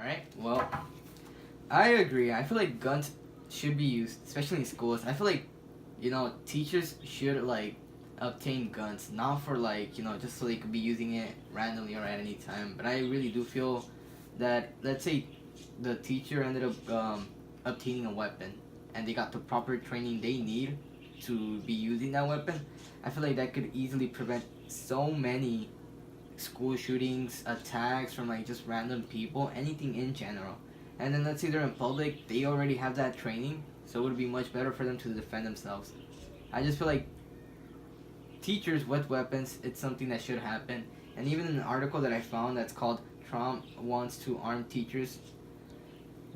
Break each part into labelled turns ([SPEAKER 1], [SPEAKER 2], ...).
[SPEAKER 1] Alright, well, I agree. I feel like guns should be used, especially in schools. I feel like, teachers should, obtain guns, not for, just so they could be using it randomly or at any time. But I really do feel that, let's say the teacher ended up obtaining a weapon and they got the proper training they need to be using that weapon. I feel like that could easily prevent so many school shootings, attacks from just random people, anything in general. And then let's say they're in public, they already have that training, so it would be much better for them to defend themselves. I just feel like teachers with weapons, it's something that should happen. And even in an article that I found that's called Trump Wants to Arm Teachers,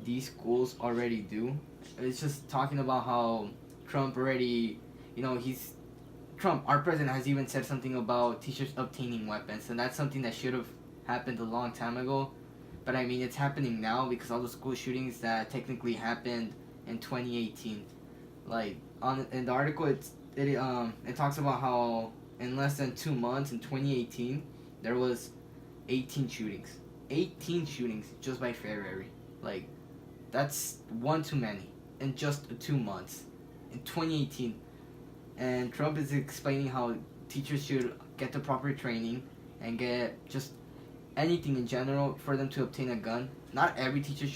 [SPEAKER 1] these schools already do. It's just talking about how Trump already, he's Trump, our president, has even said something about teachers obtaining weapons, and that's something that should have happened a long time ago. But I mean, it's happening now because all the school shootings that technically happened in 2018. Like in the article, it talks about how in less than 2 months in 2018 there was 18 shootings, 18 shootings just by February. Like that's one too many in just 2 months in 2018. And Trump is explaining how teachers should get the proper training and get just anything in general for them to obtain a gun. Not every teacher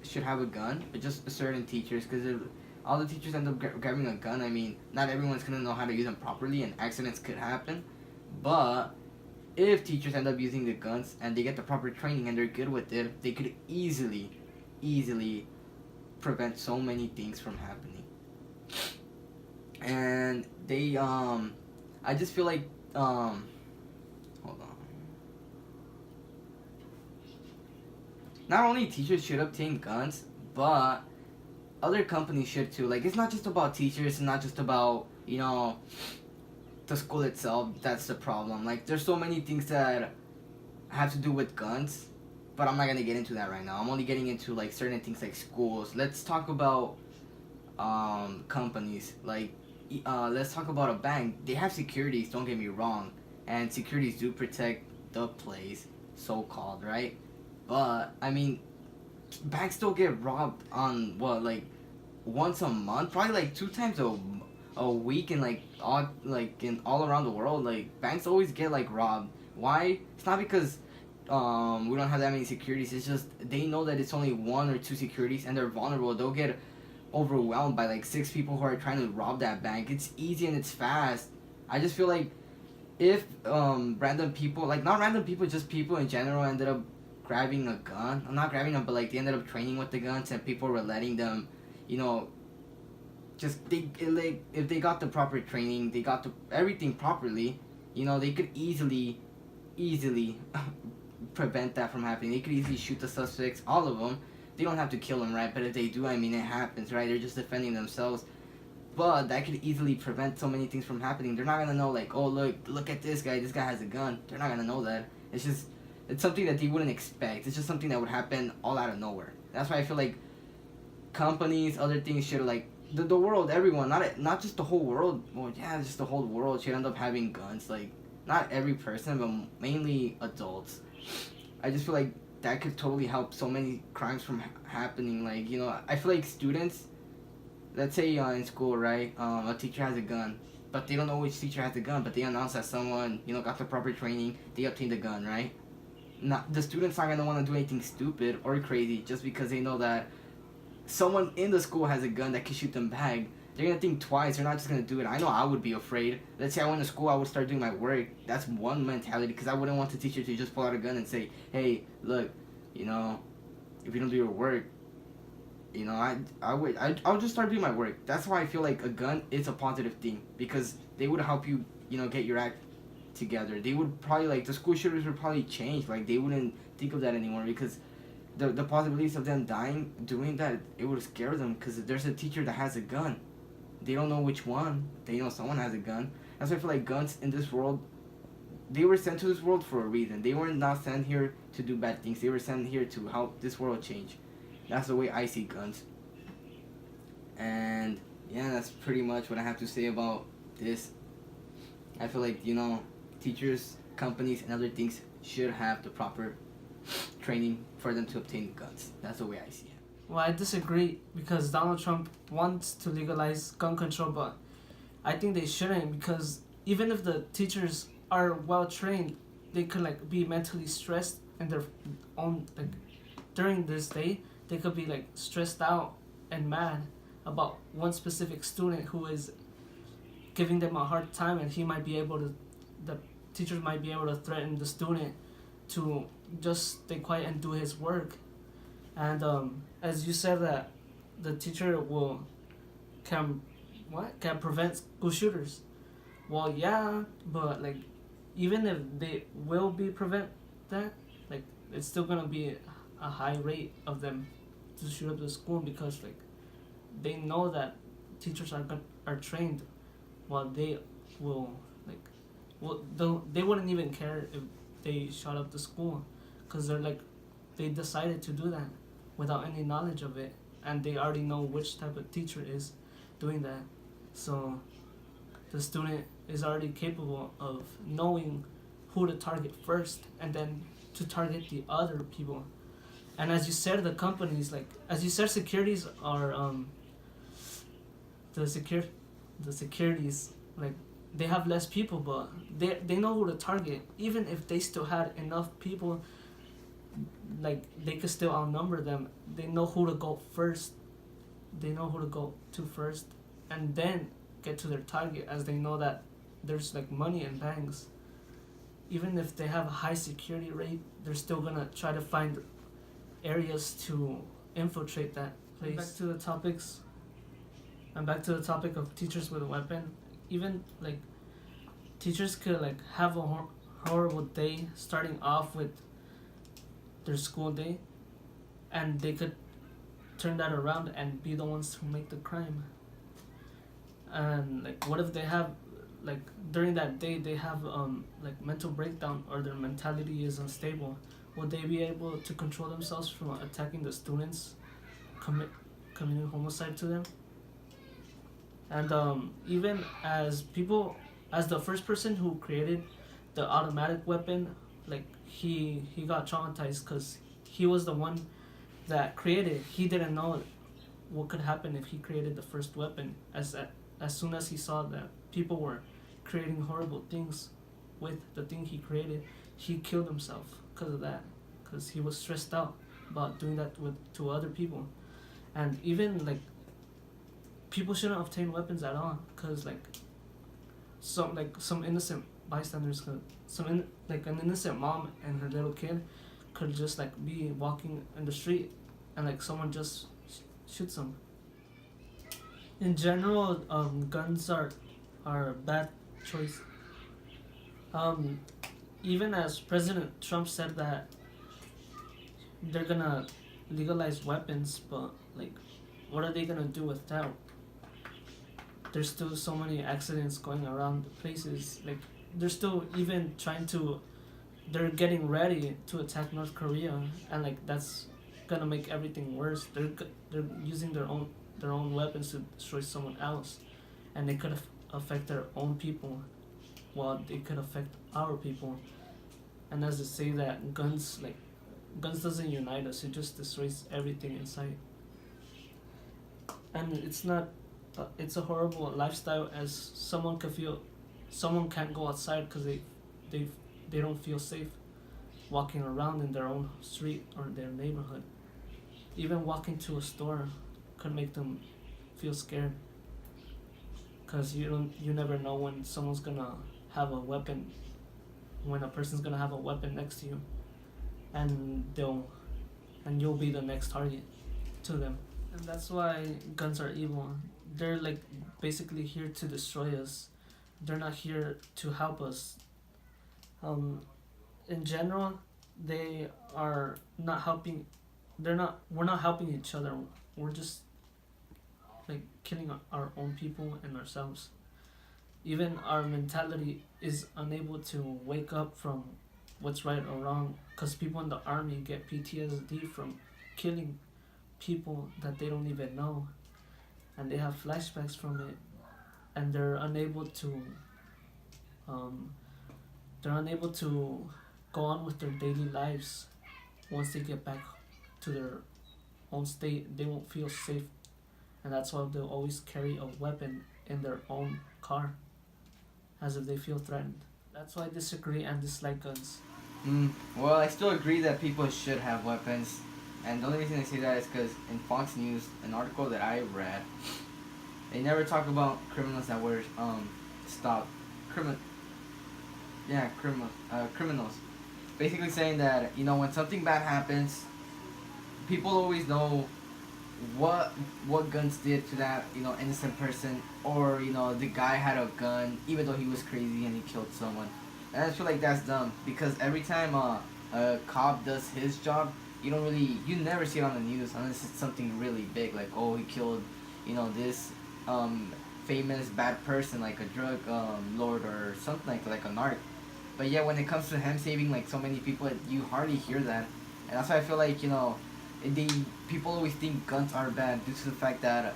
[SPEAKER 1] should have a gun, but just certain teachers, because if all the teachers end up grabbing a gun, I mean, not everyone's gonna know how to use them properly, and accidents could happen. But if teachers end up using the guns and they get the proper training and they're good with it, they could easily prevent so many things from happening. And they I just feel like hold on. Not only teachers should obtain guns, but other companies should too. Like, it's not just about teachers, it's not just about, the school itself that's the problem. Like, there's so many things that have to do with guns, but I'm not gonna get into that right now. I'm only getting into like certain things like schools. Let's talk about companies. Like, let's talk about a bank. They have securities, don't get me wrong, and securities do protect the place, so called, right? But I mean, banks still get robbed on what, like once a month, probably like two times a week, in all around the world. Like, banks always get like robbed. Why? It's not because we don't have that many securities. It's just they know that it's only one or two securities and they're vulnerable. They'll get overwhelmed by like six people who are trying to rob that bank. It's easy and it's fast. I just feel like if random people, like not random people, just people in general, ended up grabbing a gun. I'm not grabbing them, but like they ended up training with the guns, and people were letting them, just if they got the proper training, they got everything properly, they could easily prevent that from happening. They could easily shoot the suspects, all of them. They don't have to kill them, right? But if they do, I mean, it happens, right? They're just defending themselves. But that could easily prevent so many things from happening. They're not gonna know, like, oh, look at this guy. This guy has a gun. They're not gonna know that. It's something that they wouldn't expect. It's just something that would happen all out of nowhere. That's why I feel like companies, other things should, like, the world, everyone, not just the whole world. Well, yeah, just the whole world should end up having guns. Like, not every person, but mainly adults. I just feel like that could totally help so many crimes from happening. Like, I feel like students, let's say in school, right, a teacher has a gun, but they don't know which teacher has a gun, but they announce that someone, got the proper training, they obtained the gun, right? Not, the student's not going to want to do anything stupid or crazy just because they know that someone in the school has a gun that can shoot them back. They're going to think twice. They're not just going to do it. I know I would be afraid. Let's say I went to school, I would start doing my work. That's one mentality, because I wouldn't want the teacher to just pull out a gun and say, hey, look, if you don't do your work, I would just start doing my work. That's why I feel like a gun is a positive thing, because they would help you, get your act together. They would probably, like, the school shooters would probably change. Like, they wouldn't think of that anymore, because the possibilities of them dying doing that, it would scare them, because there's a teacher that has a gun. They don't know which one. They know someone has a gun. That's why I feel like guns in this world, they were sent to this world for a reason. They were not sent here to do bad things. They were sent here to help this world change. That's the way I see guns. And yeah, that's pretty much what I have to say about this. I feel like, teachers, companies, and other things should have the proper training training for them to obtain guns. That's the way I see it.
[SPEAKER 2] Well, I disagree because Donald Trump wants to legalize gun control, but I think they shouldn't because even if the teachers are well trained, they could like be mentally stressed in their own like during this day. They could be like stressed out and mad about one specific student who is giving them a hard time, and he might be able to, the teachers might be able to threaten the student to just stay quiet and do his work. And as you said that the teacher will can can prevent school shooters. Well, yeah, but like even if they will be prevent that, like it's still gonna be a high rate of them to shoot up the school because like they know that teachers are trained, while they will like they wouldn't even care if they shot up the school, cause they're like they decided to do that without any knowledge of it, and they already know which type of teacher is doing that, so the student is already capable of knowing who to target first and then to target the other people. And as you said, the companies like as you said, securities are the secure the securities like they have less people, but they know who to target. Even if they still had enough people, like they could still outnumber them. They know who to go first. They know who to go to first, and then get to their target, as they know that there's like money in banks. Even if they have a high security rate, they're still gonna try to find areas to infiltrate that place. Back to the topic of teachers with a weapon. Even like teachers could like have a horrible day starting off with their school day, and they could turn that around and be the ones who make the crime. And like what if they have like during that day they have like mental breakdown, or their mentality is unstable? Would they be able to control themselves from attacking the students, committing homicide to them? And even as the first person who created the automatic weapon, like he got traumatized because he was the one that created it. He didn't know what could happen if he created the first weapon. As soon as he saw that people were creating horrible things with the thing he created, he killed himself because of that, because he was stressed out about doing that to other people. And even like people shouldn't obtain weapons at all, because like some innocent bystanders could like an innocent mom and her little kid could just like be walking in the street, and like someone just shoots them. In general, guns are a bad choice. um Even as President Trump said that they're gonna legalize weapons, but like what are they gonna do with that? There's still so many accidents going around the places. Like they're still even they're getting ready to attack North Korea, and like that's gonna make everything worse. They're using their own weapons to destroy someone else, and they could affect their own people, while they could affect our people. And as they say that guns doesn't unite us; it just destroys everything inside. And it's not. It's a horrible lifestyle, as someone can't go outside because they don't feel safe walking around in their own street or their neighborhood. Even walking to a store could make them feel scared, because you never know when someone's gonna have a weapon, when a person's gonna have a weapon next to you, and you'll be the next target to them. And that's why guns are evil. They're like basically here to destroy us. They're not here to help us. In general, they are not helping. We're not helping each other. We're just like killing our own people and ourselves. Even our mentality is unable to wake up from what's right or wrong, because people in the army get PTSD from killing people that they don't even know, and they have flashbacks from it, and they're unable to go on with their daily lives once they get back to their own state, they won't feel safe, and that's why they'll always carry a weapon in their own car, as if they feel threatened. That's why I disagree and dislike guns.
[SPEAKER 1] Well, I still agree that people should have weapons, and the only reason I say that is because in Fox News, an article that I read, they never talk about criminals that were stopped. Crimin, yeah, criminals. Basically saying that when something bad happens, people always know what guns did to that innocent person, or the guy had a gun even though he was crazy and he killed someone. And I feel like that's dumb because every time a cop does his job, you never see it on the news unless it's something really big, like, oh, he killed this famous bad person, like a drug lord or something like a narc. But yeah, when it comes to him saving like so many people, you hardly hear that. And that's why I feel like they people always think guns are bad due to the fact that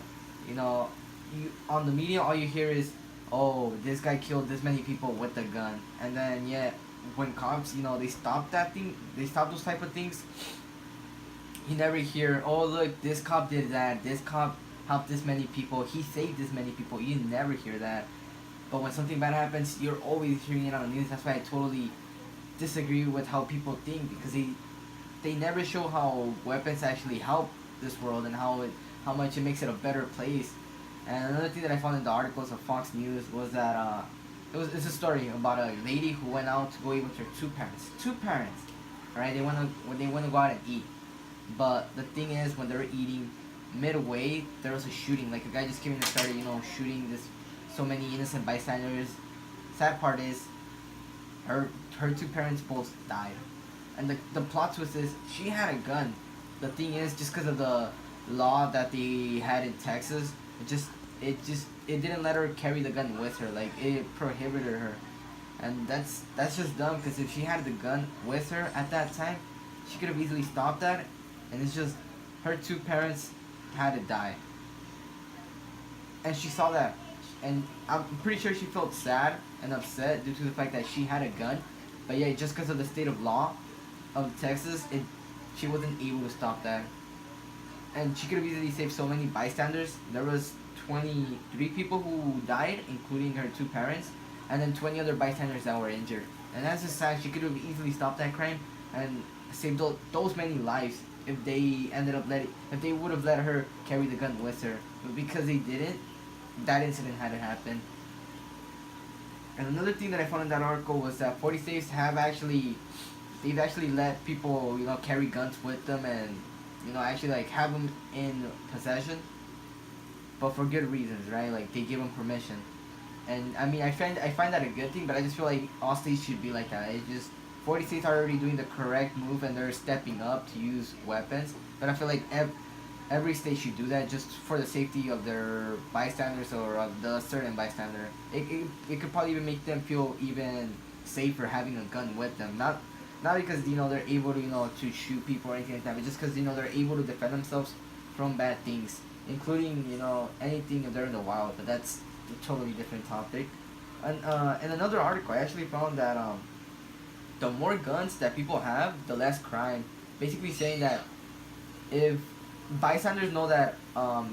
[SPEAKER 1] you know you on the media all you hear is, oh, this guy killed this many people with a gun. And then yeah, when cops they stop they stop those type of things, you never hear, oh, look, this cop did that, this cop helped this many people, he saved this many people. You never hear that. But when something bad happens, you're always hearing it on the news. That's why I totally disagree with how people think, because they never show how weapons actually help this world and how much it makes it a better place. And another thing that I found in the articles of Fox News was that it's a story about a lady who went out to go eat with her two parents, right? They want to go out and eat, but the thing is, when they were eating, midway there was a shooting. Like, a guy just came in and started shooting so many innocent bystanders. Sad part is, her two parents both died. And the plot twist is she had a gun. The thing is, just because of the law that they had in Texas, it didn't let her carry the gun with her. Like, it prohibited her, and that's just dumb. Because if she had the gun with her at that time, she could have easily stopped that. And it's just, her two parents had to die, and she saw that, and I'm pretty sure she felt sad and upset due to the fact that she had a gun. But yeah, just because of the state of law of Texas, she wasn't able to stop that. And she could have easily saved so many bystanders. There was 23 people who died, including her two parents, and then 20 other bystanders that were injured. And that's just sad. She could have easily stopped that crime and saved those many lives if they would have let her carry the gun with her. But because they didn't, that incident had to happen. And another thing that I found in that article was that 40 states they've actually let people carry guns with them, and actually like have them in possession, but for good reasons, right? Like, they give them permission. And I mean, I find that a good thing, but I just feel like all states should be like that. It's just 40 states are already doing the correct move and they're stepping up to use weapons. But I feel like every state should do that just for the safety of their bystanders, or of the certain bystander. It could probably even make them feel even safer having a gun with them. Not because they're able to shoot people or anything like that, but just because they're able to defend themselves from bad things, including anything if they're in the wild. But that's a totally different topic. And in another article, I actually found that the more guns that people have, the less crime. Basically saying that if bystanders know that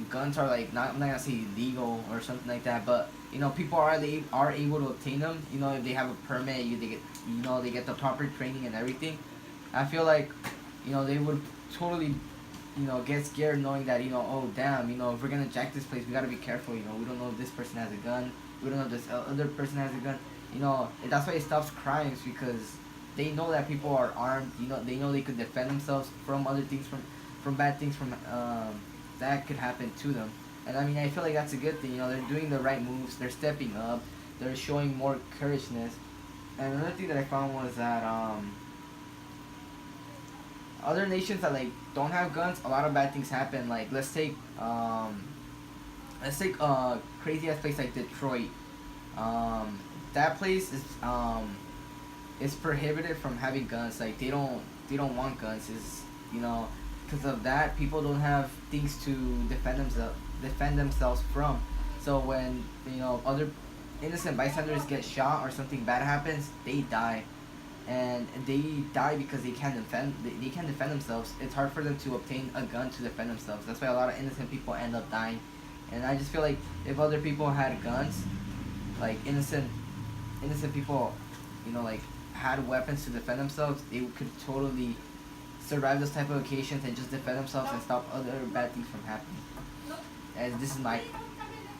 [SPEAKER 1] guns are like, I'm not gonna say illegal or something like that, but people are able to obtain them. If they have a permit, they get the proper training and everything. I feel like they would totally get scared knowing that oh damn, if we're gonna jack this place, we gotta be careful. We don't know if this person has a gun, we don't know if this other person has a gun. That's why it stops crimes, because they know that people are armed. They know they could defend themselves from other things, from bad things, from that could happen to them. And I mean, I feel like that's a good thing. They're doing the right moves, they're stepping up, they're showing more courageousness. And another thing that I found was that other nations that like don't have guns, a lot of bad things happen. Like, let's take crazy ass place like Detroit. That place is prohibited from having guns. Like, they don't want guns. Is because of that, people don't have things to defend themselves from. So when other innocent bystanders get shot or something bad happens, they die. and they die because they can't defend themselves. It's hard for them to obtain a gun to defend themselves. That's why a lot of innocent people end up dying. And I just feel like if other people had guns, like innocent people, like had weapons to defend themselves, they could totally survive those type of occasions and just defend themselves and stop other bad things from happening. As this is my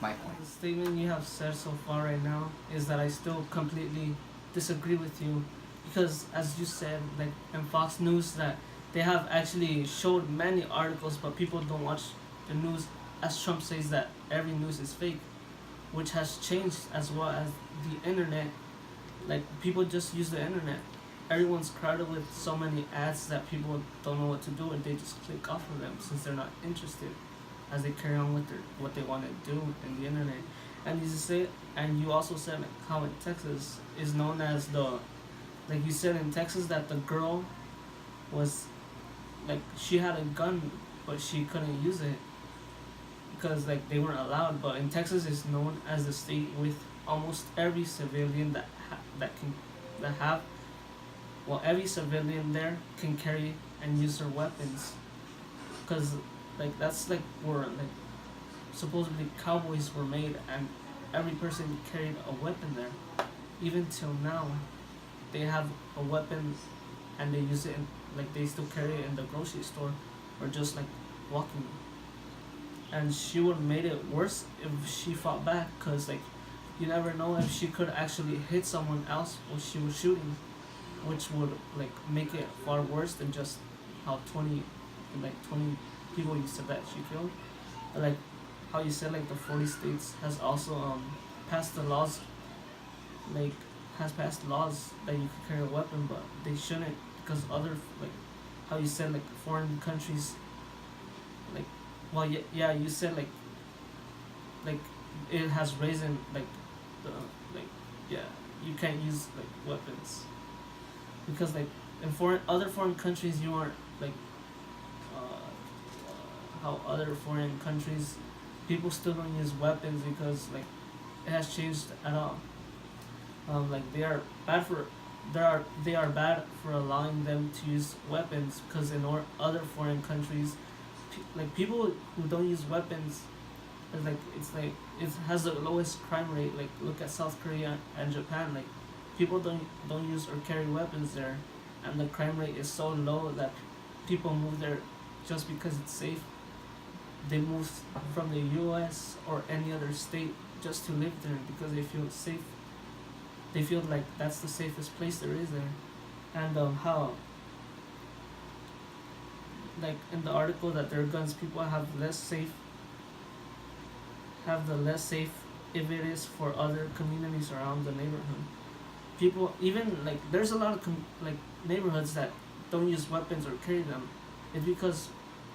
[SPEAKER 1] point.
[SPEAKER 2] The statement you have said so far right now is that I still completely disagree with you, because as you said, like in Fox News, that they have actually showed many articles, but people don't watch the news, as Trump says that every news is fake, which has changed as well as the internet. Like people just use the internet. Everyone's crowded with so many ads that people don't know what to do, and they just click off of them since they're not interested, as they carry on with what they want to do in the internet. And you also said like, how in Texas is known as like you said in Texas that the girl was like she had a gun but she couldn't use it because like they weren't allowed. But in Texas is known as the state with almost every civilian that have every civilian there can carry and use their weapons, because like that's like where like supposedly cowboys were made, and every person carried a weapon there. Even till now, they have a weapon, and they use it like they still carry it in the grocery store, or just like walking. And she would have made it worse if she fought back, cause like you never know if she could actually hit someone else while she was shooting, which would like make it far worse than just how 20 people you said that she killed. Like how you said like the 40 states has also passed the laws, like has passed laws that you could carry a weapon, but they shouldn't, because other like how you said like foreign countries, like yeah you said like it has risen like the like yeah you can't use like weapons because like in other foreign countries you aren't like how other foreign countries people still don't use weapons because like it has changed at all. Like they are bad for allowing them to use weapons, because in other foreign countries, like people who don't use weapons, like it has the lowest crime rate. Like look at South Korea and Japan. Like people don't use or carry weapons there, and the crime rate is so low that people move there just because it's safe. They move from the U.S. or any other state just to live there because they feel safe. They feel like that's the safest place there is there. And how like in the article that their guns people have the less safe if it is for other communities around the neighborhood. People even like there's a lot of like neighborhoods that don't use weapons or carry them. It's because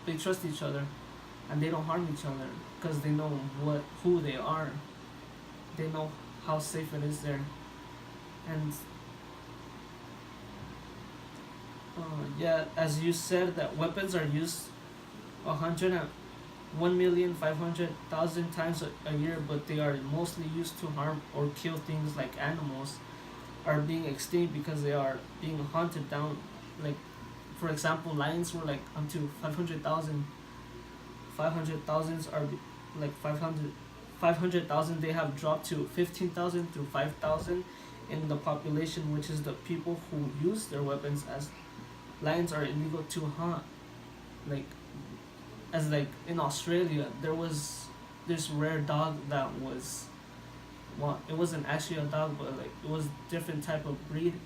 [SPEAKER 2] they trust each other and they don't harm each other because they know who they are. They know how safe it is there. And yeah, as you said, that weapons are used 1,500,000 times a year, but they are mostly used to harm or kill things like animals are being extinct because they are being hunted down. Like, for example, lions were like up to 500,000. 500,000 are like 500,000. They have dropped to 15,000 to 5,000 in the population, which is the people who use their weapons, as lions are illegal to hunt. Like, as like in Australia, there was this rare dog that was, well, it wasn't actually a dog, but like it was different type of breed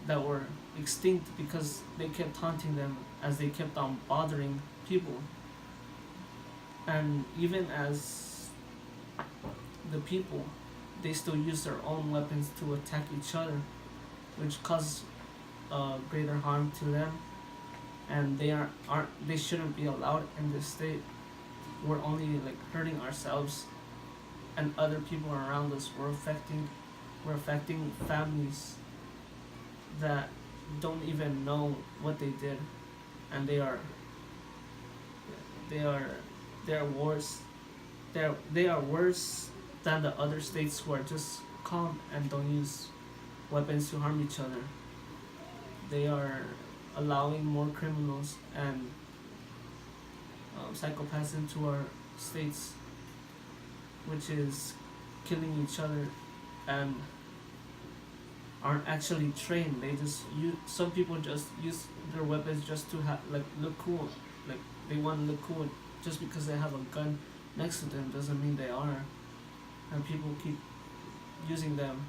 [SPEAKER 2] that were extinct because they kept hunting them as they kept on bothering people. And even as the people, they still use their own weapons to attack each other, which causes greater harm to them. And they shouldn't be allowed in this state. We're only like hurting ourselves and other people around us. We're affecting families that don't even know what they did, and they are worse. They are worse than the other states who are just calm and don't use weapons to harm each other. they are allowing more criminals and psychopaths into our states, which is killing each other and aren't actually trained. They just use, some people just use their weapons just to look cool, like they want to look cool. Just because they have a gun next to them doesn't mean they are, and people keep using them.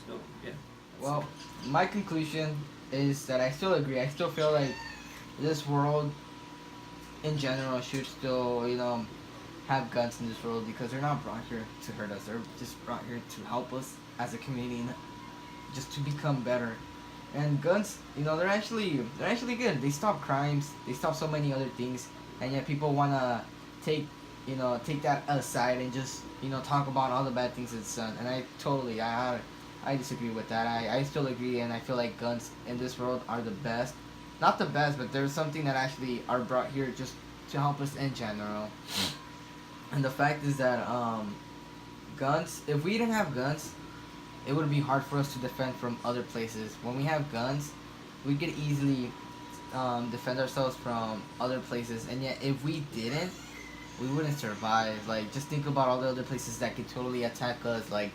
[SPEAKER 2] So yeah.
[SPEAKER 1] Well, my conclusion is that I still agree. I still feel like this world in general should still, have guns in this world because they're not brought here to hurt us. They're just brought here to help us as a community, and just to become better. And guns, they're actually good. They stop crimes. They stop so many other things, and yet people wanna take, take that aside and just, talk about all the bad things it's done. And I disagree with that. I still agree, and I feel like guns in this world are the best. Not the best, but there's something that actually are brought here just to help us in general. And the fact is that guns, if we didn't have guns, it would be hard for us to defend from other places. When we have guns, we could easily defend ourselves from other places. And yet, if we didn't, we wouldn't survive. Like, just think about all the other places that could totally attack us. Like,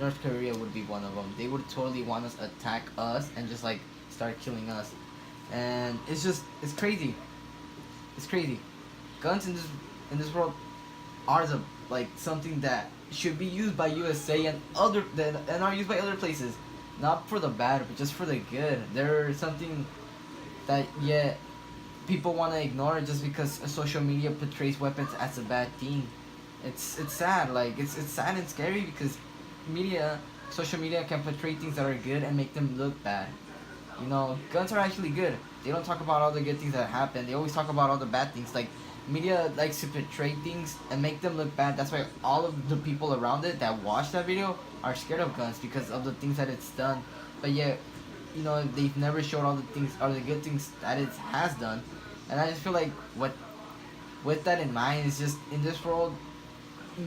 [SPEAKER 1] North Korea would be one of them. They would totally want us to attack us and just like start killing us. And it's crazy. It's crazy. Guns in this world are something that should be used by USA and are used by other places, not for the bad, but just for the good. They're something that yet people want to ignore just because social media portrays weapons as a bad thing. It's sad. Like it's sad and scary because social media can portray things that are good and make them look bad. Guns are actually good. They don't talk about all the good things that happen. They always talk about all the bad things. Like, media likes to portray things and make them look bad. That's why all of the people around it that watch that video are scared of guns because of the things that it's done. But yet, they've never showed all the things or the good things that it has done. And I just feel like with that in mind, is just in this world,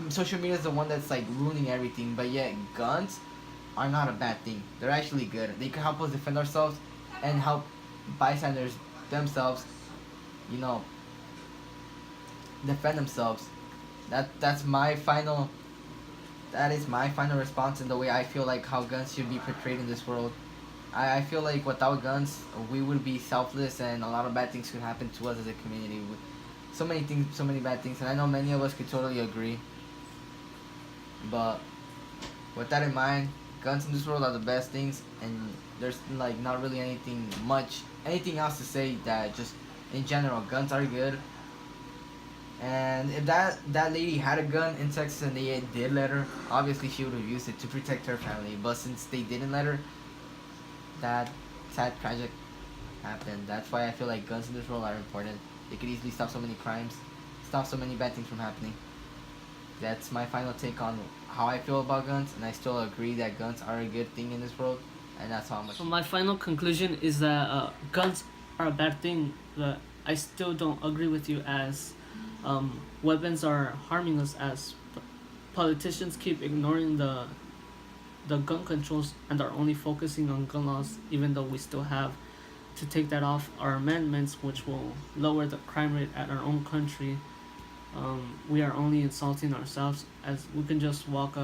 [SPEAKER 1] social media is the one that's like ruining everything. But yet, guns are not a bad thing. They're actually good. They can help us defend ourselves and help bystanders themselves, defend themselves. That is my final response in the way I feel like how guns should be portrayed in this world. I feel like without guns, we would be selfless and a lot of bad things could happen to us as a community. So many things, so many bad things, and I know many of us could totally agree. But with that in mind, guns in this world are the best things, and there's like not really anything else to say. That just in general, guns are good. And if that lady had a gun in Texas and they did let her, obviously she would have used it to protect her family. But since they didn't let her, that sad tragic happened. That's why I feel like guns in this world are important. They could easily stop so many crimes, stop so many bad things from happening. That's my final take on how I feel about guns, and I still agree that guns are a good thing in this world, and that's how much.
[SPEAKER 2] So my final conclusion is that guns are a bad thing, but I still don't agree with you as weapons are harming us as politicians keep ignoring the gun controls and are only focusing on gun laws, even though we still have to take that off our amendments, which will lower the crime rate at our own country. We are only insulting ourselves, as we can just walk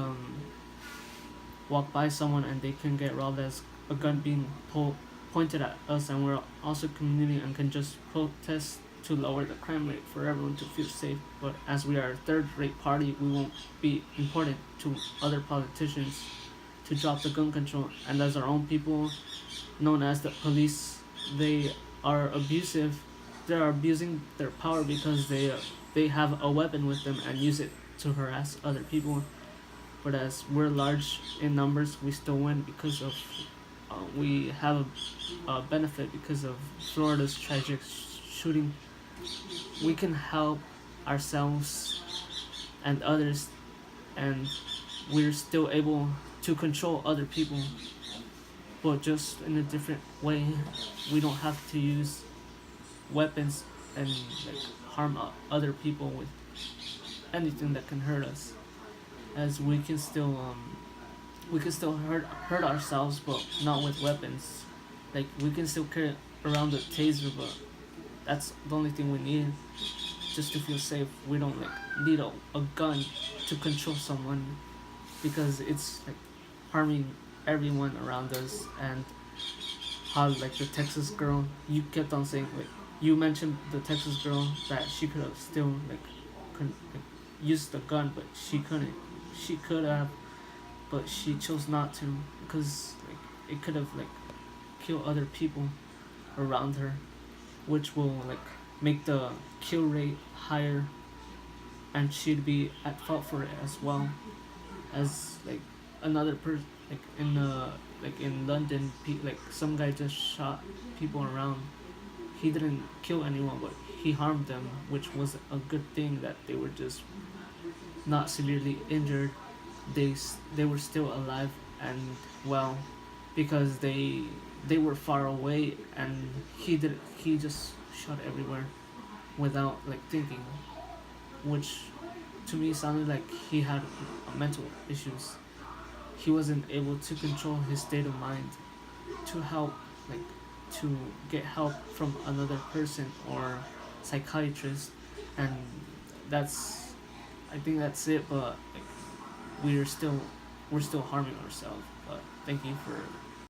[SPEAKER 2] by someone and they can get robbed as a gun being pointed at us, and we're also community and can just protest to lower the crime rate for everyone to feel safe. But as we are a third-rate party, we won't be important to other politicians to drop the gun control. And as our own people, known as the police, they are abusive. They are abusing their power because they have a weapon with them and use it to harass other people. But as we're large in numbers, we still win because of we have a benefit because of Florida's tragic shooting. We can help ourselves and others, and we're still able to control other people, but just in a different way. We don't have to use weapons and harm other people with anything that can hurt us, as we can still hurt ourselves, but not with weapons. Like we can still carry around a taser, but that's the only thing we need just to feel safe. We don't like need a gun to control someone because it's like harming everyone around us. And how like the Texas girl, you kept on saying like you mentioned the Texas girl that she could have still like used the gun, but she couldn't. She could have, but she chose not to because like it could have like killed other people around her, which will like make the kill rate higher, and she'd be at fault for it as well as like another person like in London, like some guy just shot people around. He didn't kill anyone, but he harmed them, which was a good thing that they were just not severely injured. They were still alive and well because they were far away, and he just shot everywhere without like thinking, which to me sounded like he had mental issues. He wasn't able to control his state of mind to help like to get help from another person or psychiatrist. And that's I think that's it. But like we're still harming ourselves. But thank you for